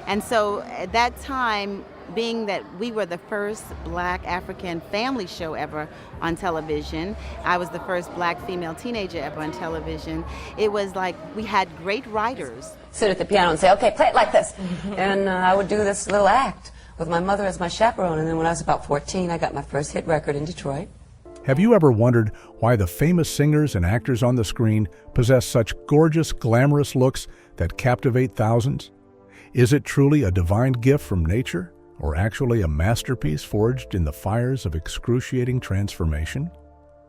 And so at that time, being that we were the first black African family show ever on television, I was the first black female teenager ever on television, it was like we had great writers. Sit at the piano and say, okay, play it like this. And I would do this little act with my mother as my chaperone. And then when I was about 14, I got my first hit record in Detroit. Have you ever wondered why the famous singers and actors on the screen possess such gorgeous, glamorous looks that captivate thousands? Is it truly a divine gift from nature, or actually a masterpiece forged in the fires of excruciating transformation?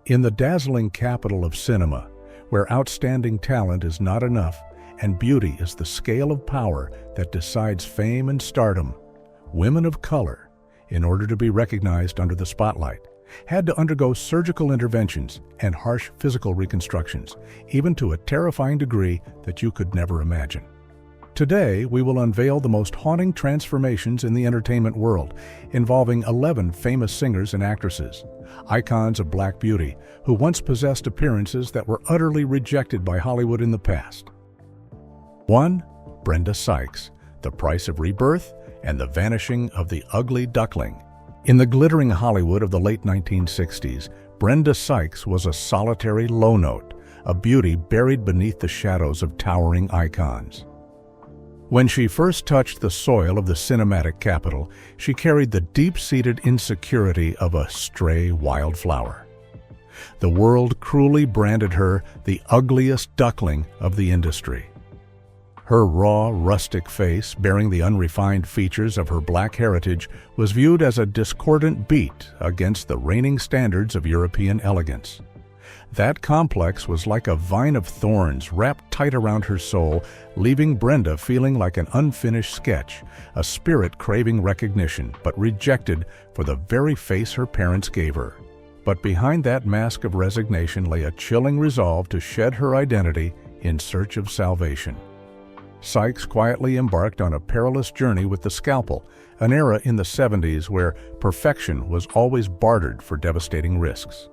In the dazzling capital of cinema, where outstanding talent is not enough and beauty is the scale of power that decides fame and stardom, women of color, in order to be recognized under the spotlight, had to undergo surgical interventions and harsh physical reconstructions, even to a terrifying degree that you could never imagine. Today, we will unveil the most haunting transformations in the entertainment world, involving 11 famous singers and actresses, icons of black beauty, who once possessed appearances that were utterly rejected by Hollywood in the past. 1. Brenda Sykes, The Price of Rebirth and the Vanishing of the Ugly Duckling. In the glittering Hollywood of the late 1960s, Brenda Sykes was a solitary low note, a beauty buried beneath the shadows of towering icons. When she first touched the soil of the cinematic capital, she carried the deep-seated insecurity of a stray wildflower. The world cruelly branded her the ugliest duckling of the industry. Her raw, rustic face, bearing the unrefined features of her black heritage, was viewed as a discordant beat against the reigning standards of European elegance. That complex was like a vine of thorns wrapped tight around her soul, leaving Brenda feeling like an unfinished sketch, a spirit craving recognition, but rejected for the very face her parents gave her. But behind that mask of resignation lay a chilling resolve to shed her identity in search of salvation. Sykes quietly embarked on a perilous journey with the scalpel, an era in the 70s where perfection was always bartered for devastating risks.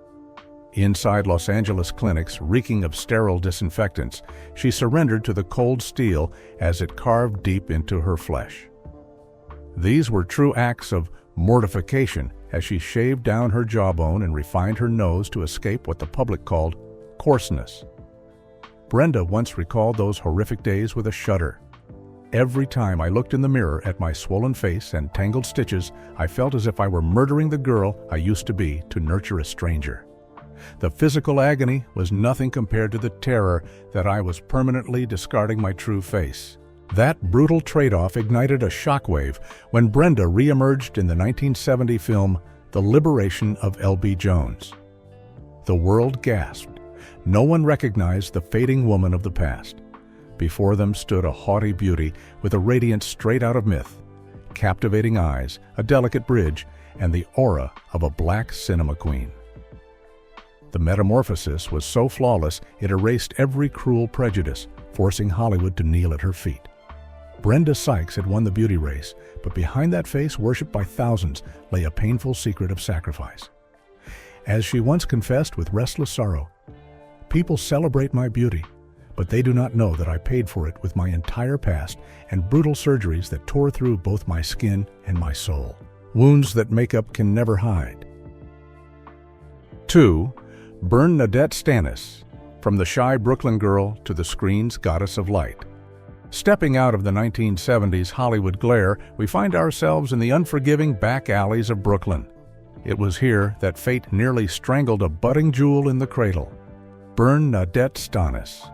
Inside Los Angeles clinics reeking of sterile disinfectants, she surrendered to the cold steel as it carved deep into her flesh. These were true acts of mortification as she shaved down her jawbone and refined her nose to escape what the public called coarseness. Brenda once recalled those horrific days with a shudder. Every time I looked in the mirror at my swollen face and tangled stitches, I felt as if I were murdering the girl I used to be to nurture a stranger. The physical agony was nothing compared to the terror that I was permanently discarding my true face. That brutal trade-off ignited a shockwave when Brenda re-emerged in the 1970 film The Liberation of L.B. Jones. The world gasped. No one recognized the fading woman of the past. Before them stood a haughty beauty with a radiance straight out of myth, captivating eyes, a delicate bridge, and the aura of a black cinema queen. The metamorphosis was so flawless it erased every cruel prejudice, forcing Hollywood to kneel at her feet. Brenda Sykes had won the beauty race, but behind that face, worshipped by thousands, lay a painful secret of sacrifice. As she once confessed with restless sorrow, "People celebrate my beauty, but they do not know that I paid for it with my entire past and brutal surgeries that tore through both my skin and my soul. Wounds that makeup can never hide." 2. Bernadette Stannis, from the shy Brooklyn girl to the screen's goddess of light. Stepping out of the 1970s Hollywood glare, we find ourselves in the unforgiving back alleys of Brooklyn. It was here that fate nearly strangled a budding jewel in the cradle, Bernadette Stannis.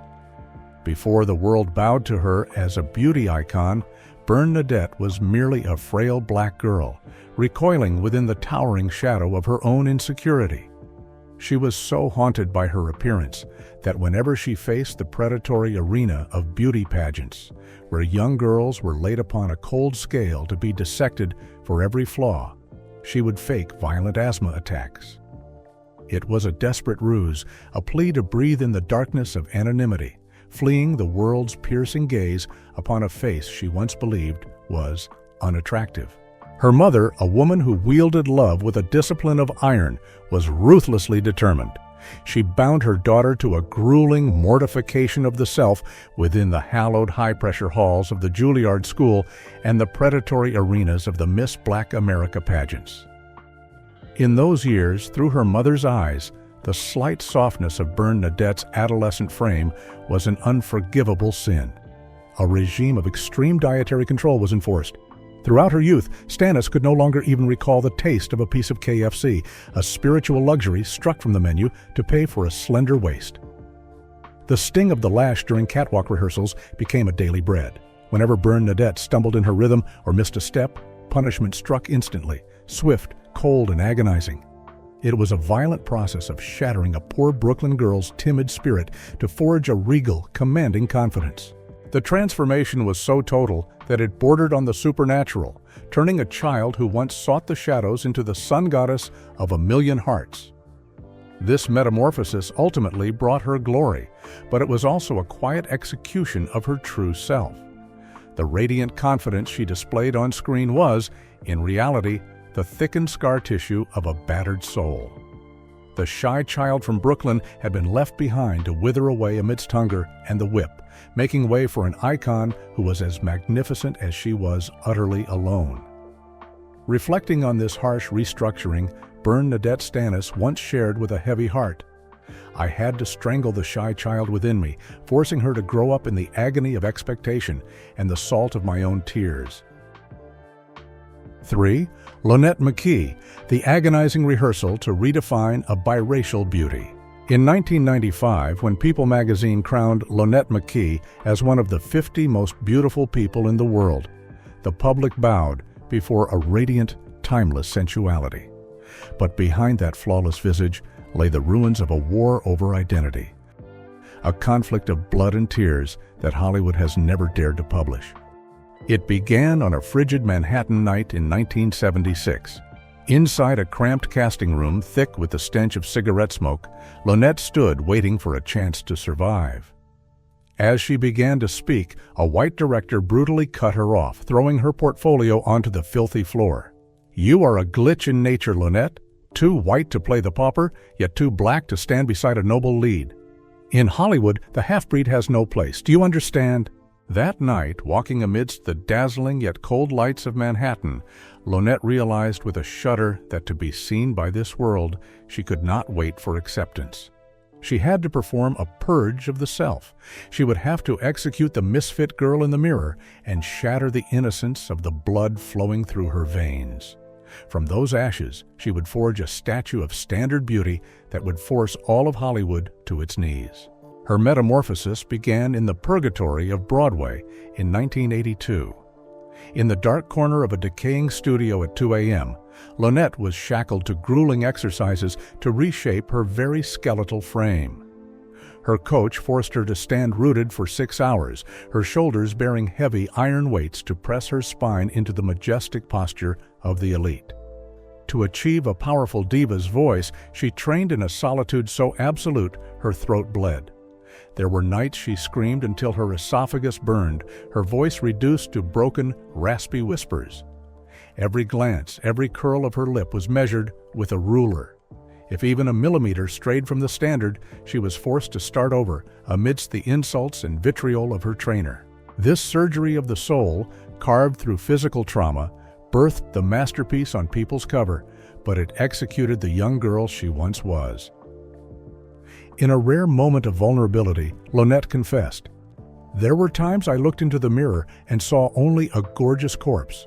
Before the world bowed to her as a beauty icon, Bernadette was merely a frail black girl, recoiling within the towering shadow of her own insecurity. She was so haunted by her appearance that whenever she faced the predatory arena of beauty pageants, where young girls were laid upon a cold scale to be dissected for every flaw, she would fake violent asthma attacks. It was a desperate ruse, a plea to breathe in the darkness of anonymity, fleeing the world's piercing gaze upon a face she once believed was unattractive. Her mother, a woman who wielded love with a discipline of iron, was ruthlessly determined. She bound her daughter to a grueling mortification of the self within the hallowed high-pressure halls of the Juilliard School and the predatory arenas of the Miss Black America pageants. In those years, through her mother's eyes, the slight softness of Bernadette's adolescent frame was an unforgivable sin. A regime of extreme dietary control was enforced. Throughout her youth, Stannis could no longer even recall the taste of a piece of KFC, a spiritual luxury struck from the menu to pay for a slender waist. The sting of the lash during catwalk rehearsals became a daily bread. Whenever Bernadette stumbled in her rhythm or missed a step, punishment struck instantly, swift, cold, and agonizing. It was a violent process of shattering a poor Brooklyn girl's timid spirit to forge a regal, commanding confidence. The transformation was so total that it bordered on the supernatural, turning a child who once sought the shadows into the sun goddess of a million hearts. This metamorphosis ultimately brought her glory, but it was also a quiet execution of her true self. The radiant confidence she displayed on screen was, in reality, the thickened scar tissue of a battered soul. The shy child from Brooklyn had been left behind to wither away amidst hunger and the whip, making way for an icon who was as magnificent as she was utterly alone. Reflecting on this harsh restructuring, Bernadette Stannis once shared with a heavy heart, "I had to strangle the shy child within me, forcing her to grow up in the agony of expectation and the salt of my own tears." 3. Lynette McKee, the agonizing rehearsal to redefine a biracial beauty. In 1995, when People magazine crowned Lynette McKee as one of the 50 most beautiful people in the world, the public bowed before a radiant, timeless sensuality. But behind that flawless visage lay the ruins of a war over identity, a conflict of blood and tears that Hollywood has never dared to publish. It began on a frigid Manhattan night in 1976. Inside a cramped casting room thick with the stench of cigarette smoke, Lynette stood waiting for a chance to survive. As she began to speak, a white director brutally cut her off, throwing her portfolio onto the filthy floor. "You are a glitch in nature, Lynette. Too white to play the pauper, yet too black to stand beside a noble lead. In Hollywood, the half-breed has no place. Do you understand?" That night, walking amidst the dazzling yet cold lights of Manhattan, Lynette realized with a shudder that to be seen by this world, she could not wait for acceptance. She had to perform a purge of the self. She would have to execute the misfit girl in the mirror and shatter the innocence of the blood flowing through her veins. From those ashes, she would forge a statue of standard beauty that would force all of Hollywood to its knees. Her metamorphosis began in the purgatory of Broadway in 1982. In the dark corner of a decaying studio at 2 a.m., Lynette was shackled to grueling exercises to reshape her very skeletal frame. Her coach forced her to stand rooted for 6 hours, her shoulders bearing heavy iron weights to press her spine into the majestic posture of the elite. To achieve a powerful diva's voice, she trained in a solitude so absolute her throat bled. There were nights she screamed until her esophagus burned, her voice reduced to broken, raspy whispers. Every glance, every curl of her lip was measured with a ruler. If even a millimeter strayed from the standard, she was forced to start over amidst the insults and vitriol of her trainer. This surgery of the soul, carved through physical trauma, birthed the masterpiece on People's cover, but it executed the young girl she once was. In a rare moment of vulnerability, Lynette confessed, "There were times I looked into the mirror and saw only a gorgeous corpse.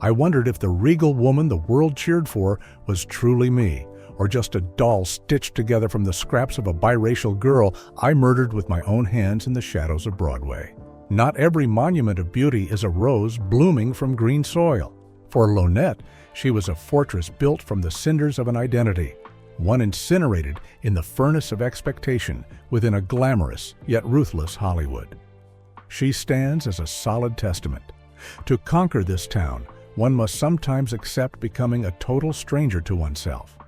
I wondered if the regal woman the world cheered for was truly me, or just a doll stitched together from the scraps of a biracial girl I murdered with my own hands in the shadows of Broadway." Not every monument of beauty is a rose blooming from green soil. For Lynette, she was a fortress built from the cinders of an identity, one incinerated in the furnace of expectation within a glamorous yet ruthless Hollywood. She stands as a solid testament. To conquer this town, one must sometimes accept becoming a total stranger to oneself.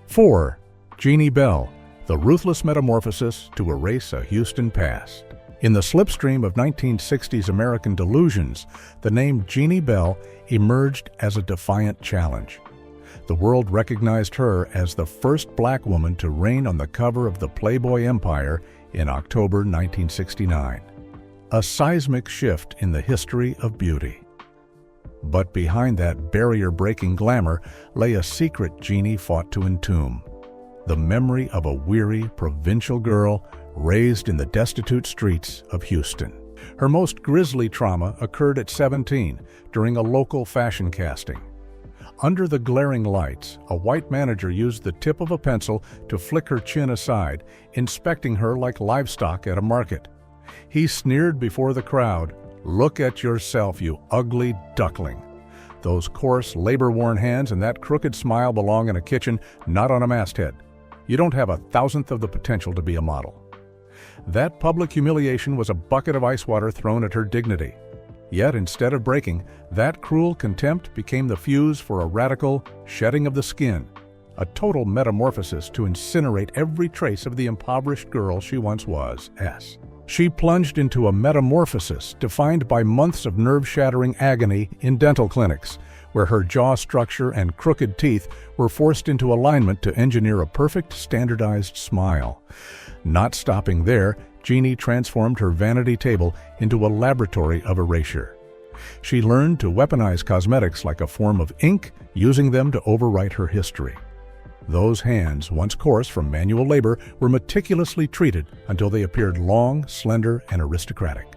4. Jeanie Bell, the ruthless metamorphosis to erase a Houston past. In the slipstream of 1960s American delusions, the name Jeanie Bell emerged as a defiant challenge. the world recognized her as the first black woman to reign on the cover of the Playboy Empire in October 1969. A seismic shift in the history of beauty. But behind that barrier-breaking glamour lay a secret Jeanie fought to entomb. The memory of a weary, provincial girl raised in the destitute streets of Houston. Her most grisly trauma occurred at 17 during a local fashion casting. Under the glaring lights, a white manager used the tip of a pencil to flick her chin aside, inspecting her like livestock at a market. He sneered before the crowd, "Look at yourself, you ugly duckling." Those coarse, labor-worn hands and that crooked smile belong in a kitchen, not on a masthead. You don't have 1,000th of the potential to be a model. That public humiliation was a bucket of ice water thrown at her dignity. Yet, instead of breaking, that cruel contempt became the fuse for a radical shedding of the skin, a total metamorphosis to incinerate every trace of the impoverished girl she once was. She plunged into a metamorphosis defined by months of nerve-shattering agony in dental clinics, where her jaw structure and crooked teeth were forced into alignment to engineer a perfect, standardized smile. Not stopping there, Jeanie transformed her vanity table into a laboratory of erasure. She learned to weaponize cosmetics like a form of ink, using them to overwrite her history. Those hands, once coarse from manual labor, were meticulously treated until they appeared long, slender, and aristocratic.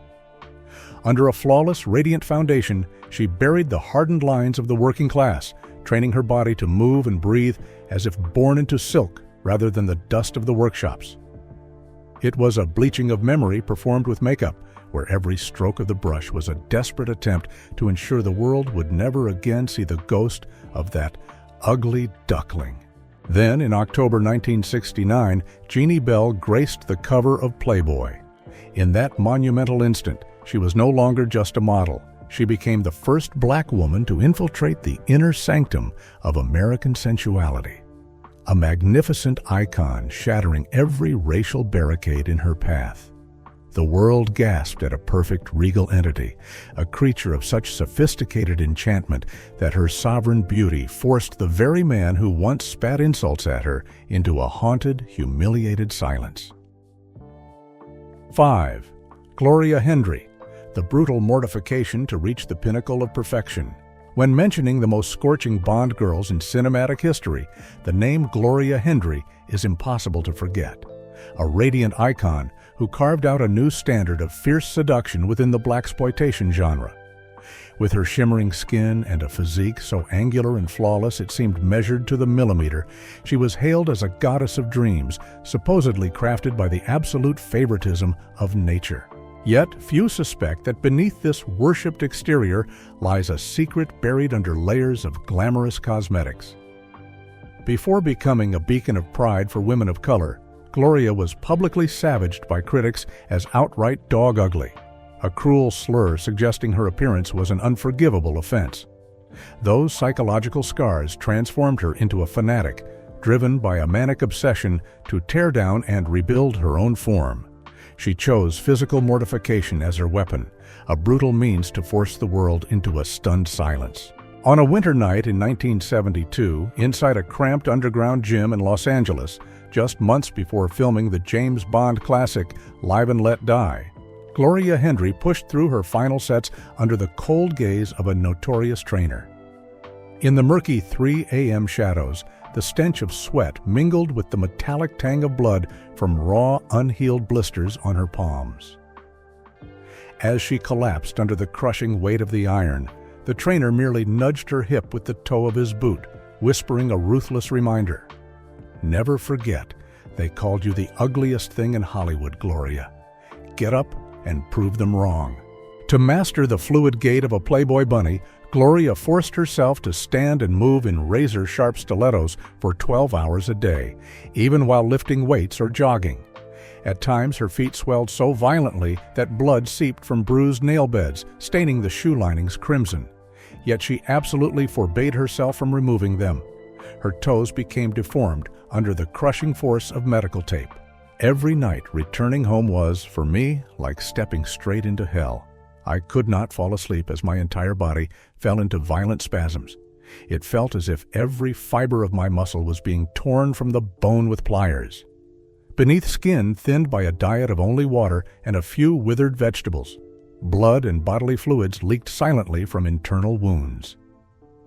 Under a flawless, radiant foundation, she buried the hardened lines of the working class, training her body to move and breathe as if born into silk rather than the dust of the workshops. It was a bleaching of memory performed with makeup, where every stroke of the brush was a desperate attempt to ensure the world would never again see the ghost of that ugly duckling. Then, in October 1969, Jeanie Bell graced the cover of Playboy. In that monumental instant, she was no longer just a model. She became the first black woman to infiltrate the inner sanctum of American sensuality. A magnificent icon shattering every racial barricade in her path. The world gasped at a perfect regal entity, a creature of such sophisticated enchantment that her sovereign beauty forced the very man who once spat insults at her into a haunted, humiliated silence. 5. Gloria Hendry, the brutal mortification to reach the pinnacle of perfection. When mentioning the most scorching Bond girls in cinematic history, the name Gloria Hendry is impossible to forget. A radiant icon who carved out a new standard of fierce seduction within the blaxploitation genre. With her shimmering skin and a physique so angular and flawless it seemed measured to the millimeter, she was hailed as a goddess of dreams, supposedly crafted by the absolute favoritism of nature. Yet few suspect that beneath this worshipped exterior lies a secret buried under layers of glamorous cosmetics. Before becoming a beacon of pride for women of color, Gloria was publicly savaged by critics as outright dog ugly, a cruel slur suggesting her appearance was an unforgivable offense. Those psychological scars transformed her into a fanatic, driven by a manic obsession to tear down and rebuild her own form. She chose physical mortification as her weapon, a brutal means to force the world into a stunned silence. On a winter night in 1972, inside a cramped underground gym in Los Angeles, just months before filming the James Bond classic Live and Let Die, Gloria Hendry pushed through her final sets under the cold gaze of a notorious trainer. In the murky 3 a.m. shadows, the stench of sweat mingled with the metallic tang of blood from raw, unhealed blisters on her palms. As she collapsed under the crushing weight of the iron, the trainer merely nudged her hip with the toe of his boot, whispering a ruthless reminder. "Never forget, they called you the ugliest thing in Hollywood, Gloria. Get up and prove them wrong." To master the fluid gait of a Playboy bunny, Gloria forced herself to stand and move in razor-sharp stilettos for 12 hours a day, even while lifting weights or jogging. At times, her feet swelled so violently that blood seeped from bruised nail beds, staining the shoe linings crimson. Yet she absolutely forbade herself from removing them. Her toes became deformed under the crushing force of medical tape. Every night, returning home was, for me, like stepping straight into hell. I could not fall asleep as my entire body fell into violent spasms. It felt as if every fiber of my muscle was being torn from the bone with pliers. Beneath skin thinned by a diet of only water and a few withered vegetables, blood and bodily fluids leaked silently from internal wounds.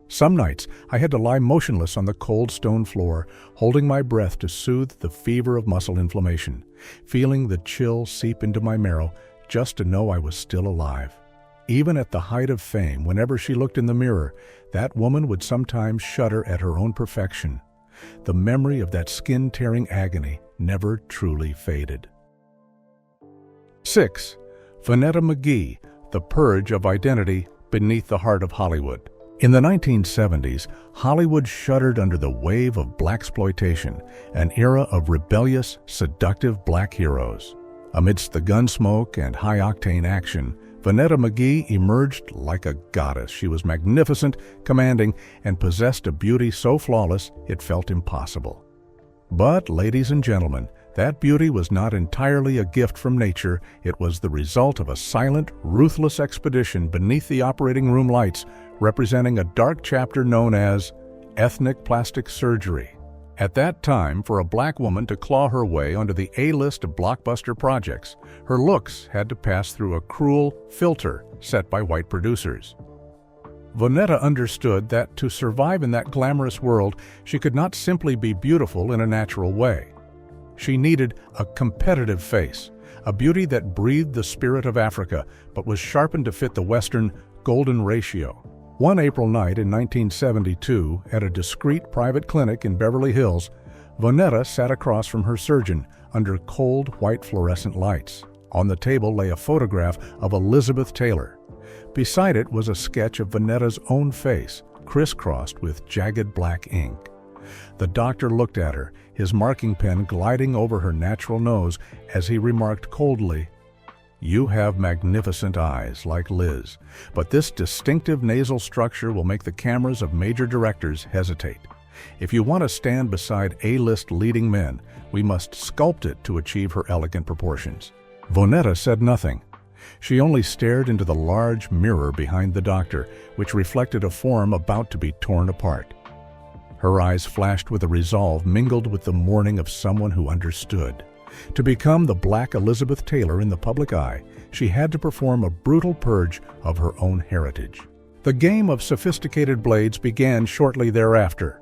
Some nights I had to lie motionless on the cold stone floor, holding my breath to soothe the fever of muscle inflammation, feeling the chill seep into my marrow just to know I was still alive. Even at the height of fame, whenever she looked in the mirror, that woman would sometimes shudder at her own perfection. The memory of that skin-tearing agony never truly faded. 6. Vonetta McGee, The Purge of Identity Beneath the Heart of Hollywood. In the 1970s, Hollywood shuddered under the wave of blaxploitation, an era of rebellious, seductive black heroes. Amidst the gunsmoke and high-octane action, Vonetta McGee emerged like a goddess. She was magnificent, commanding, and possessed a beauty so flawless it felt impossible. But, ladies and gentlemen, that beauty was not entirely a gift from nature. It was the result of a silent, ruthless expedition beneath the operating room lights, representing a dark chapter known as ethnic plastic surgery. At that time, for a black woman to claw her way onto the A-list of blockbuster projects, her looks had to pass through a cruel filter set by white producers. Vonetta understood that to survive in that glamorous world, she could not simply be beautiful in a natural way. She needed a competitive face, a beauty that breathed the spirit of Africa but was sharpened to fit the Western golden ratio. One April night in 1972, at a discreet private clinic in Beverly Hills, Vonetta sat across from her surgeon under cold white fluorescent lights. On the table lay a photograph of Elizabeth Taylor. Beside it was a sketch of Vonetta's own face, crisscrossed with jagged black ink. The doctor looked at her, his marking pen gliding over her natural nose as he remarked coldly, "You have magnificent eyes, like Liz, but this distinctive nasal structure will make the cameras of major directors hesitate. If you want to stand beside A-list leading men, we must sculpt it to achieve her elegant proportions." Vonetta said nothing. She only stared into the large mirror behind the doctor, which reflected a form about to be torn apart. Her eyes flashed with a resolve mingled with the mourning of someone who understood. To become the black Elizabeth Taylor in the public eye, she had to perform a brutal purge of her own heritage. The game of sophisticated blades began shortly thereafter.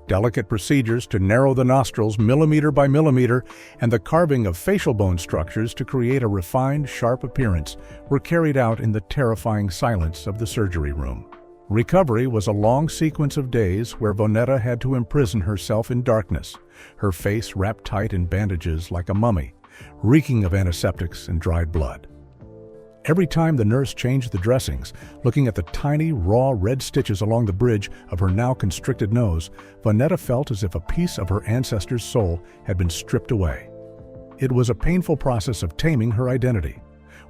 Delicate procedures to narrow the nostrils millimeter by millimeter and the carving of facial bone structures to create a refined, sharp appearance were carried out in the terrifying silence of the surgery room. Recovery was a long sequence of days where Vonetta had to imprison herself in darkness, her face wrapped tight in bandages like a mummy, reeking of antiseptics and dried blood. Every time the nurse changed the dressings, looking at the tiny, raw red stitches along the bridge of her now constricted nose, Vonetta felt as if a piece of her ancestor's soul had been stripped away. It was a painful process of taming her identity,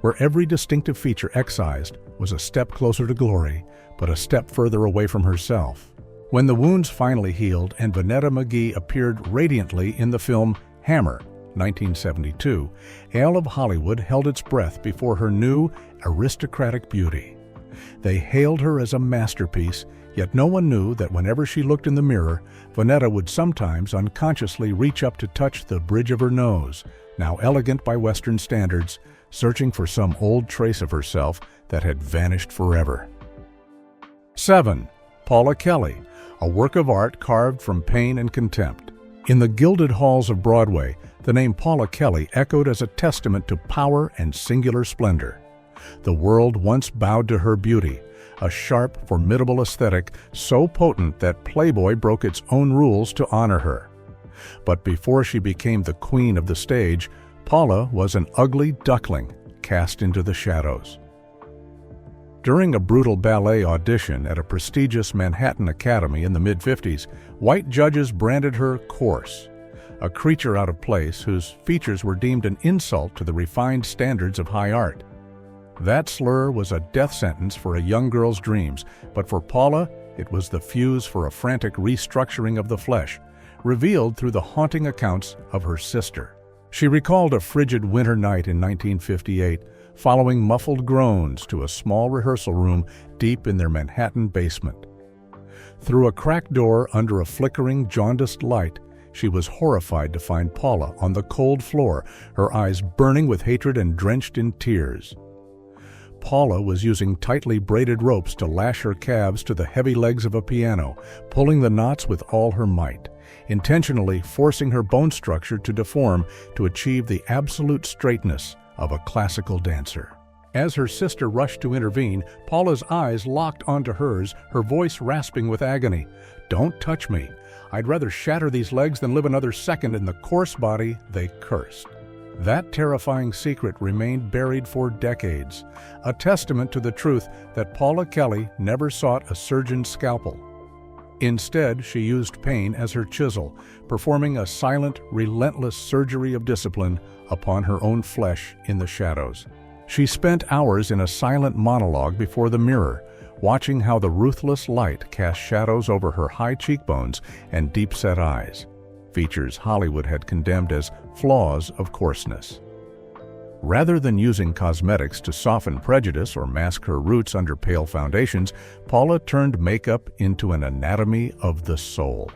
where every distinctive feature excised was a step closer to glory, but a step further away from herself. When the wounds finally healed and Vonetta McGee appeared radiantly in the film Hammer, 1972, Ale of Hollywood held its breath before her new, aristocratic beauty. They hailed her as a masterpiece, yet no one knew that whenever she looked in the mirror, Vonetta would sometimes unconsciously reach up to touch the bridge of her nose, now elegant by Western standards, searching for some old trace of herself that had vanished forever. 7. Paula Kelly, a work of art carved from pain and contempt. In the gilded halls of Broadway, the name Paula Kelly echoed as a testament to power and singular splendor. The world once bowed to her beauty, a sharp, formidable aesthetic so potent that Playboy broke its own rules to honor her. But before she became the queen of the stage, Paula was an ugly duckling cast into the shadows. During a brutal ballet audition at a prestigious Manhattan academy in the mid-50s, white judges branded her coarse, a creature out of place whose features were deemed an insult to the refined standards of high art. That slur was a death sentence for a young girl's dreams, but for Paula, it was the fuse for a frantic restructuring of the flesh, revealed through the haunting accounts of her sister. She recalled a frigid winter night in 1958, following muffled groans to a small rehearsal room deep in their Manhattan basement. Through a cracked door under a flickering, jaundiced light, she was horrified to find Paula on the cold floor, her eyes burning with hatred and drenched in tears. Paula was using tightly braided ropes to lash her calves to the heavy legs of a piano, pulling the knots with all her might, intentionally forcing her bone structure to deform to achieve the absolute straightness of a classical dancer. As her sister rushed to intervene, Paula's eyes locked onto hers, her voice rasping with agony. "Don't touch me. I'd rather shatter these legs than live another second in the coarse body they cursed." That terrifying secret remained buried for decades, a testament to the truth that Paula Kelly never sought a surgeon's scalpel. Instead, she used pain as her chisel, performing a silent, relentless surgery of discipline upon her own flesh in the shadows. She spent hours in a silent monologue before the mirror, watching how the ruthless light cast shadows over her high cheekbones and deep-set eyes, features Hollywood had condemned as flaws of coarseness. Rather than using cosmetics to soften prejudice or mask her roots under pale foundations, Paula turned makeup into an anatomy of the soul.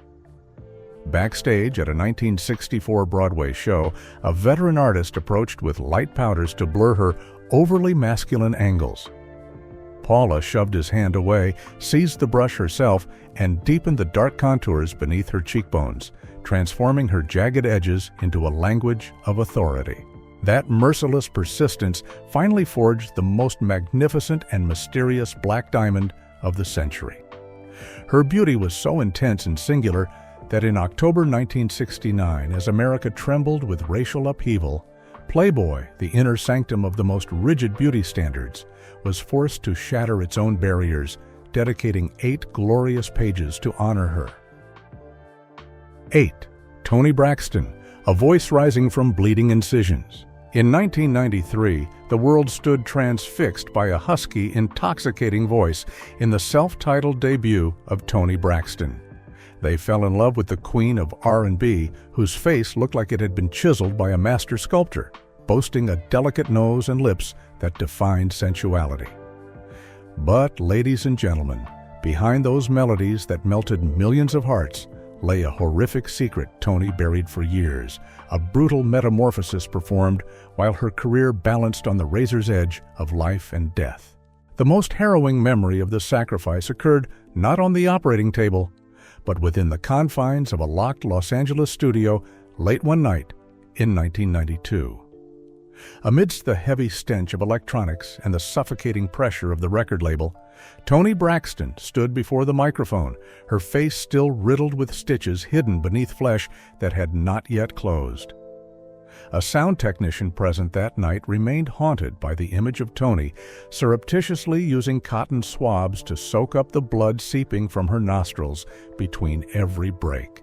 Backstage at a 1964 Broadway show, a veteran artist approached with light powders to blur her overly masculine angles. Paula shoved his hand away, seized the brush herself, and deepened the dark contours beneath her cheekbones, transforming her jagged edges into a language of authority. That merciless persistence finally forged the most magnificent and mysterious black diamond of the century. Her beauty was so intense and singular that in October 1969, as America trembled with racial upheaval, Playboy, the inner sanctum of the most rigid beauty standards, was forced to shatter its own barriers, dedicating 8 glorious pages to honor her. 8. Toni Braxton, a voice rising from bleeding incisions. In 1993, the world stood transfixed by a husky, intoxicating voice in the self-titled debut of Toni Braxton. They fell in love with the queen of R&B, whose face looked like it had been chiseled by a master sculptor, boasting a delicate nose and lips that defined sensuality. But, ladies and gentlemen, behind those melodies that melted millions of hearts lay a horrific secret Toni buried for years, a brutal metamorphosis performed while her career balanced on the razor's edge of life and death. The most harrowing memory of the sacrifice occurred not on the operating table, but within the confines of a locked Los Angeles studio late one night in 1992. Amidst the heavy stench of electronics and the suffocating pressure of the record label, Toni Braxton stood before the microphone, her face still riddled with stitches hidden beneath flesh that had not yet closed. A sound technician present that night remained haunted by the image of Toni, surreptitiously using cotton swabs to soak up the blood seeping from her nostrils between every break.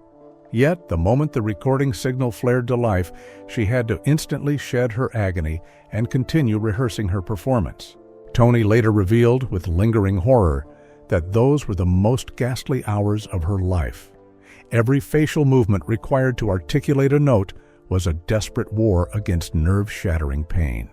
Yet, the moment the recording signal flared to life, she had to instantly shed her agony and continue rehearsing her performance. Toni later revealed, with lingering horror, that those were the most ghastly hours of her life. Every facial movement required to articulate a note was a desperate war against nerve-shattering pain.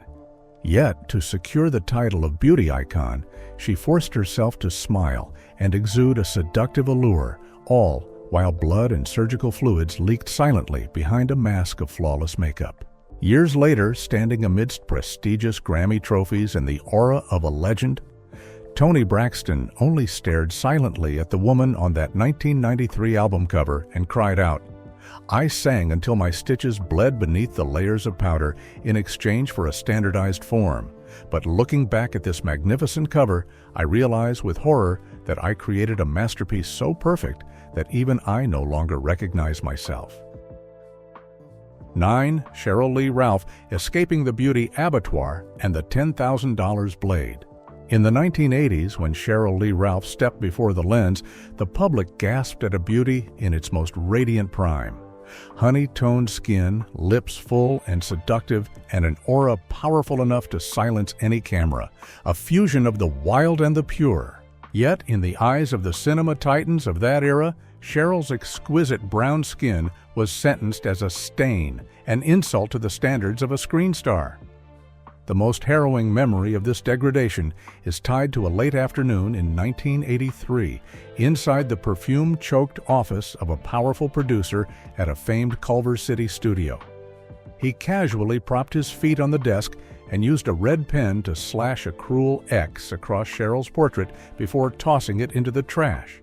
Yet, to secure the title of beauty icon, she forced herself to smile and exude a seductive allure, all while blood and surgical fluids leaked silently behind a mask of flawless makeup. Years later, standing amidst prestigious Grammy trophies and the aura of a legend, Toni Braxton only stared silently at the woman on that 1993 album cover and cried out, "I sang until my stitches bled beneath the layers of powder in exchange for a standardized form. But looking back at this magnificent cover, I realize with horror that I created a masterpiece so perfect that even I no longer recognize myself." 9. Cheryl Lee Ralph, escaping the beauty abattoir and the $10,000 blade. In the 1980s, when Cheryl Lee Ralph stepped before the lens, the public gasped at a beauty in its most radiant prime. Honey-toned skin, lips full and seductive, and an aura powerful enough to silence any camera, a fusion of the wild and the pure. Yet, in the eyes of the cinema titans of that era, Cheryl's exquisite brown skin was sentenced as a stain, an insult to the standards of a screen star. The most harrowing memory of this degradation is tied to a late afternoon in 1983 inside the perfume-choked office of a powerful producer at a famed Culver City studio. He casually propped his feet on the desk and used a red pen to slash a cruel X across Cheryl's portrait before tossing it into the trash.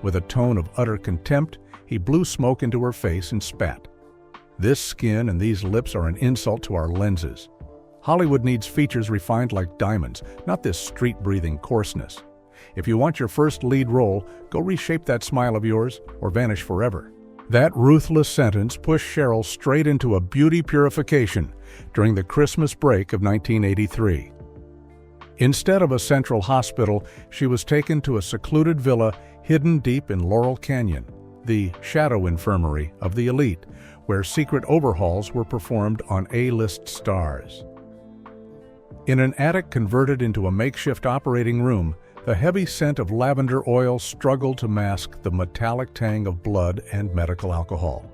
With a tone of utter contempt, he blew smoke into her face and spat. This skin and these lips are an insult to our lenses. Hollywood needs features refined like diamonds, not this street-breathing coarseness. If you want your first lead role, go reshape that smile of yours or vanish forever. That ruthless sentence pushed Cheryl straight into a beauty purification during the Christmas break of 1983. Instead of a central hospital, she was taken to a secluded villa hidden deep in Laurel Canyon, the shadow infirmary of the elite, where secret overhauls were performed on A-list stars. In an attic converted into a makeshift operating room, the heavy scent of lavender oil struggled to mask the metallic tang of blood and medical alcohol.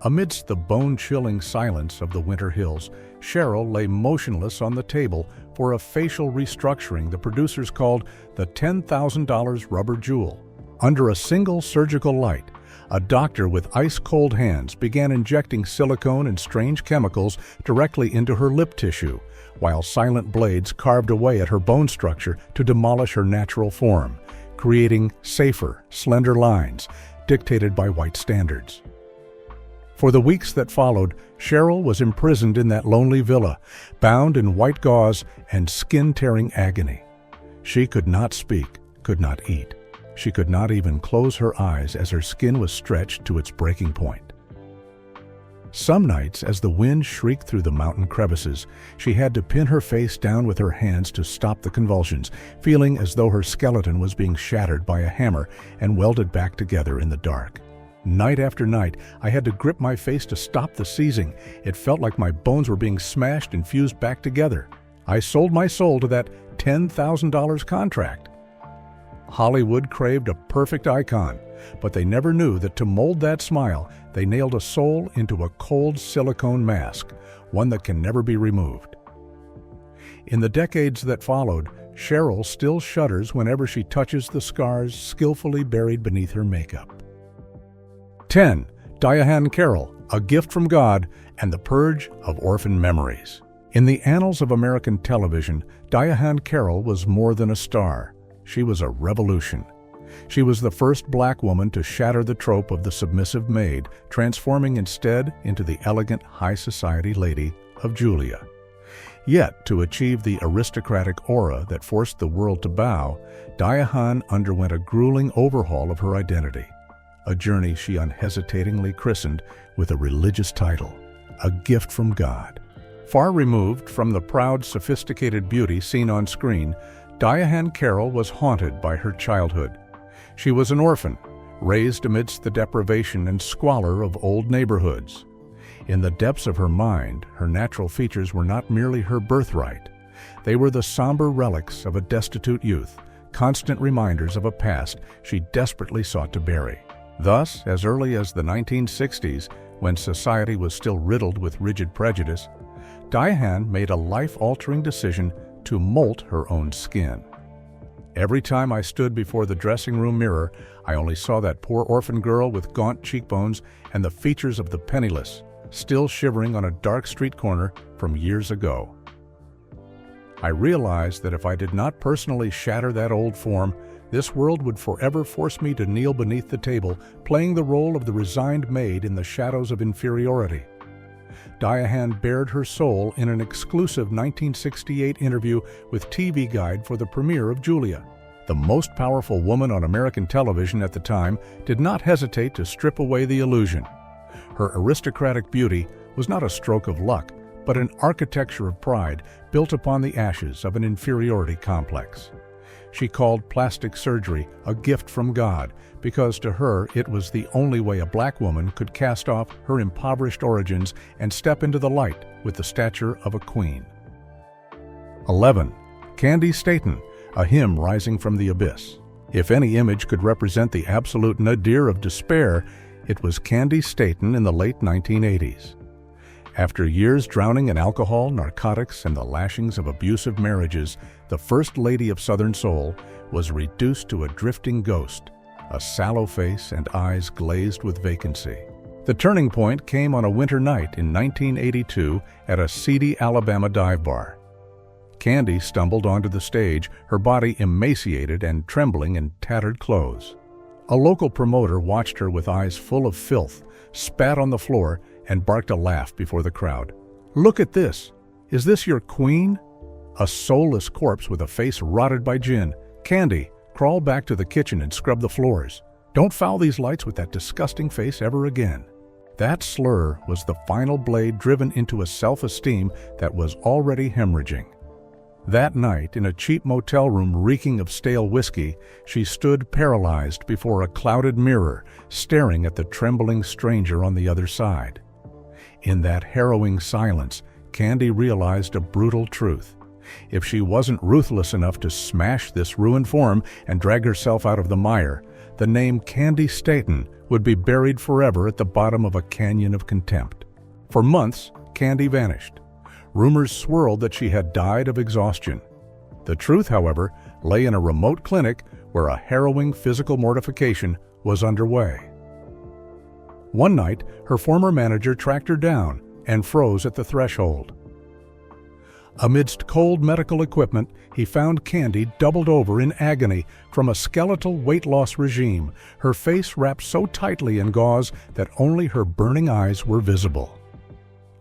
Amidst the bone-chilling silence of the winter hills, Cheryl lay motionless on the table for a facial restructuring the producers called the $10,000 rubber jewel. Under a single surgical light, a doctor with ice-cold hands began injecting silicone and strange chemicals directly into her lip tissue, while silent blades carved away at her bone structure to demolish her natural form, creating safer, slender lines dictated by white standards. For the weeks that followed, Cheryl was imprisoned in that lonely villa, bound in white gauze and skin-tearing agony. She could not speak, could not eat. She could not even close her eyes as her skin was stretched to its breaking point. Some nights, as the wind shrieked through the mountain crevices, she had to pin her face down with her hands to stop the convulsions, feeling as though her skeleton was being shattered by a hammer and welded back together in the dark. Night after night, I had to grip my face to stop the seizing. It felt like my bones were being smashed and fused back together. I sold my soul to that $10,000 contract. Hollywood craved a perfect icon, but they never knew that to mold that smile, they nailed a soul into a cold silicone mask, one that can never be removed. In the decades that followed, Cheryl still shudders whenever she touches the scars skillfully buried beneath her makeup. 10. Diahann Carroll, A Gift from God and the Purge of Orphan Memories. In the annals of American television, Diahann Carroll was more than a star. She was a revolution. She was the first black woman to shatter the trope of the submissive maid, transforming instead into the elegant high society lady of Julia. Yet, to achieve the aristocratic aura that forced the world to bow, Diahann underwent a grueling overhaul of her identity, a journey she unhesitatingly christened with a religious title, A Gift from God. Far removed from the proud, sophisticated beauty seen on screen, Diahann Carroll was haunted by her childhood. She was an orphan, raised amidst the deprivation and squalor of old neighborhoods. In the depths of her mind, her natural features were not merely her birthright. They were the somber relics of a destitute youth, constant reminders of a past she desperately sought to bury. Thus, as early as the 1960s, when society was still riddled with rigid prejudice, Diahann made a life-altering decision to molt her own skin. Every time I stood before the dressing room mirror, I only saw that poor orphan girl with gaunt cheekbones and the features of the penniless, still shivering on a dark street corner from years ago. I realized that if I did not personally shatter that old form, this world would forever force me to kneel beneath the table, playing the role of the resigned maid in the shadows of inferiority. Diahann bared her soul in an exclusive 1968 interview with TV Guide for the premiere of Julia. The most powerful woman on American television at the time did not hesitate to strip away the illusion. Her aristocratic beauty was not a stroke of luck, but an architecture of pride built upon the ashes of an inferiority complex. She called plastic surgery a gift from God because to her it was the only way a black woman could cast off her impoverished origins and step into the light with the stature of a queen. 11. Candi Staton, A Hymn Rising from the Abyss. If any image could represent the absolute nadir of despair, it was Candi Staton in the late 1980s. After years drowning in alcohol, narcotics, and the lashings of abusive marriages, the First Lady of Southern Soul was reduced to a drifting ghost, a sallow face and eyes glazed with vacancy. The turning point came on a winter night in 1982 at a seedy Alabama dive bar. Candi stumbled onto the stage, her body emaciated and trembling in tattered clothes. A local promoter watched her with eyes full of filth, spat on the floor, and barked a laugh before the crowd. "Look at this! Is this your queen?" A soulless corpse with a face rotted by gin. "Candi, crawl back to the kitchen and scrub the floors. Don't foul these lights with that disgusting face ever again." That slur was the final blade driven into a self-esteem that was already hemorrhaging. That night, in a cheap motel room reeking of stale whiskey, she stood paralyzed before a clouded mirror, staring at the trembling stranger on the other side. In that harrowing silence, Candi realized a brutal truth. If she wasn't ruthless enough to smash this ruined form and drag herself out of the mire, the name Candi Staton would be buried forever at the bottom of a canyon of contempt. For months, Candi vanished. Rumors swirled that she had died of exhaustion. The truth, however, lay in a remote clinic where a harrowing physical mortification was underway. One night, her former manager tracked her down and froze at the threshold. Amidst cold medical equipment, he found Candi doubled over in agony from a skeletal weight loss regime, her face wrapped so tightly in gauze that only her burning eyes were visible.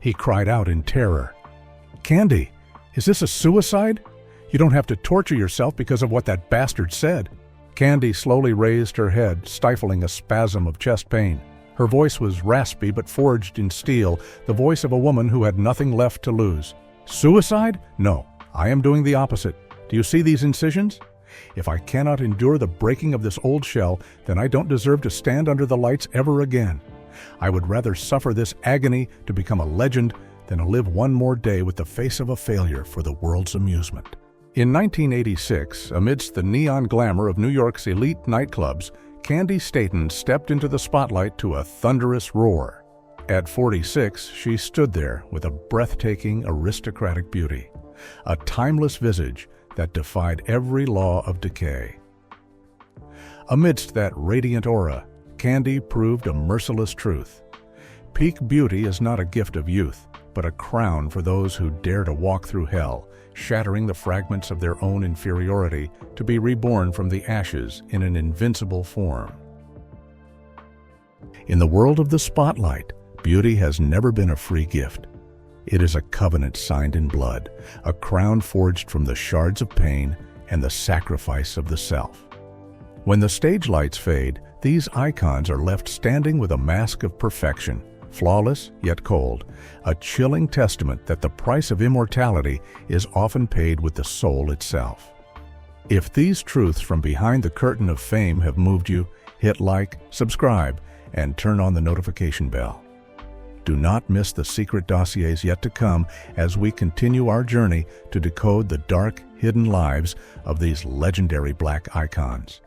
He cried out in terror, "Candi, is this a suicide? You don't have to torture yourself because of what that bastard said." Candi slowly raised her head, stifling a spasm of chest pain. Her voice was raspy but forged in steel, the voice of a woman who had nothing left to lose. "Suicide? No, I am doing the opposite. Do you see these incisions? If I cannot endure the breaking of this old shell, then I don't deserve to stand under the lights ever again. I would rather suffer this agony to become a legend than to live one more day with the face of a failure for the world's amusement." In 1986, amidst the neon glamour of New York's elite nightclubs, Candi Staton stepped into the spotlight to a thunderous roar. At 46, she stood there with a breathtaking, aristocratic beauty, a timeless visage that defied every law of decay. Amidst that radiant aura, Candi proved a merciless truth. Peak beauty is not a gift of youth, but a crown for those who dare to walk through hell, shattering the fragments of their own inferiority to be reborn from the ashes in an invincible form. In the world of the spotlight, beauty has never been a free gift. It is a covenant signed in blood, a crown forged from the shards of pain and the sacrifice of the self. When the stage lights fade, these icons are left standing with a mask of perfection, flawless yet cold, a chilling testament that the price of immortality is often paid with the soul itself. If these truths from behind the curtain of fame have moved you, hit like, subscribe, and turn on the notification bell. Do not miss the secret dossiers yet to come as we continue our journey to decode the dark, hidden lives of these legendary black icons.